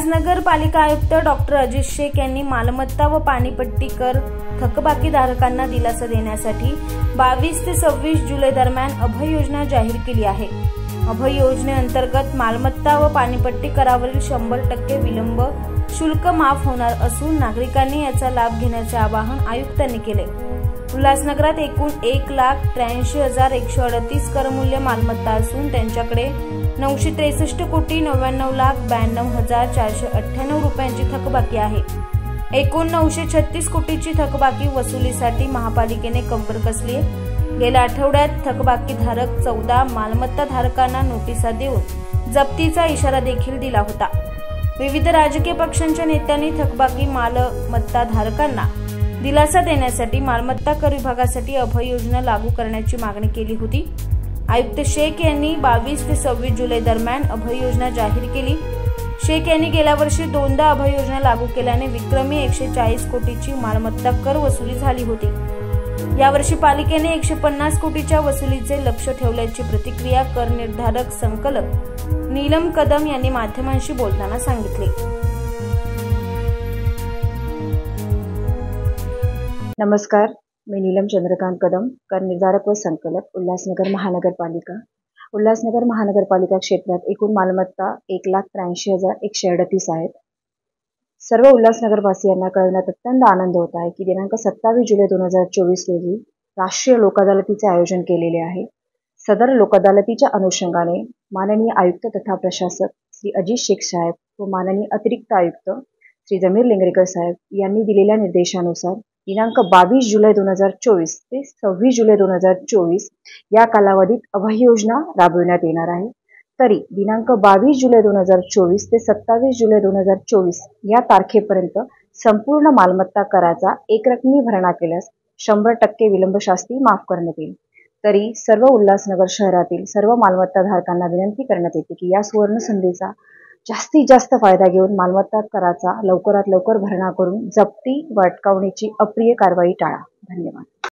नगरपालिका आयुक्त डॉक्टर अजित शेख यांनी मालमत्ता व पाणीपट्टी कर थकबाकीधारकांना दिलासा देण्यासाठी 22 ते 26 जुलै दरम्यान अभय योजना जाहीर केली आहे। अभय योजनेअंतर्गत मालमत्ता व पाणीपट्टी करावरील 100% विलंब शुल्क माफ होणार असून नागरिकांनी याचा लाभ घेण्याचे आवाहन आयुक्तांनी केले। उल्हासनगरात एकूण 1,83,138 करमूल्य मालमत्ता असून त्यांच्याकडे 963,99,92,498 रुपयांची थकबाकी आहे। एकूण 936 कोटीची थकबाकी वसुलीसाठी महापालिकेने कंबर कसली आहे। गेल्या आठवड्यात थकबाकीधारक 14 मालमत्ता धारकांना नोटिसा देऊन जप्तीचा इशारा देखील दिला होता। विविध राजकीय पक्षांच्या नेत्यांनी थकबाकी मालमत्ता धारकांना दिलासा देण्यासाठी मालमत्ता कर विभागासाठी अभय योजना लागू करण्याची मागणी केली होती। आयुक्त शेख यांनी 22 ते 26 जुलै दरम्यान अभय योजना जाहीर केली। शेख यांनी गेल्या वर्षी दोनदा अभय योजना लागू केल्याने विक्रमी 140 कोटीची मालमत्ता कर वसुली झाली होती। यावर्षी पालिकेने 150 कोटीच्या वसुलीचे लक्ष्य ठेवल्याची प्रतिक्रिया कर निर्धारक संकलक नीलम कदम यांनी माध्यमांशी बोलताना सांगितले। नमस्कार, मी नीलम चंद्रकांत कदम, कर निर्धारक व संकलक, उल्हासनगर महानगरपालिका। उल्हासनगर महानगरपालिका क्षेत्रात एकूण मालमत्ता 1,83,138 आहेत। सर्व उल्हासनगरवासियांना कळवण्यात अत्यंत आनंद होत आहे की दिनांक 27 जुलै 2024 रोजी राष्ट्रीय लोक अदालतीचे आयोजन केलेले आहे। सदर लोक अदालतीच्या अनुषंगाने माननीय आयुक्त तथा प्रशासक श्री अजित शेख साहेब व माननीय अतिरिक्त आयुक्त श्री जमीर लिंगरेकर साहेब यांनी दिलेल्या निर्देशानुसार दिनांक 22 जुलै 2024 ते 26 जुलै 2024 या कालावधीत अभय योजना राबविण्यात येणार आहे। तरी दिनांक 22 जुलै 2024 ते 27 जुलै 2024 या तारखेपर्यंत संपूर्ण मालमत्ता कराचा एकरकमी भरणा केल्यास 100% विलंब शास्ती माफ करण्यात येईल। तरी सर्व उल्हासनगर शहरातील सर्व मालमत्ता धारकांना विनंती करण्यात येते की या सुवर्ण संधीचा जास्तीत जास्त फायदा घेऊन मालमत्ता कराचा लवकरात लवकर भरणा करून जप्ती व अटकावणीची अप्रिय कारवाई टाळा। धन्यवाद।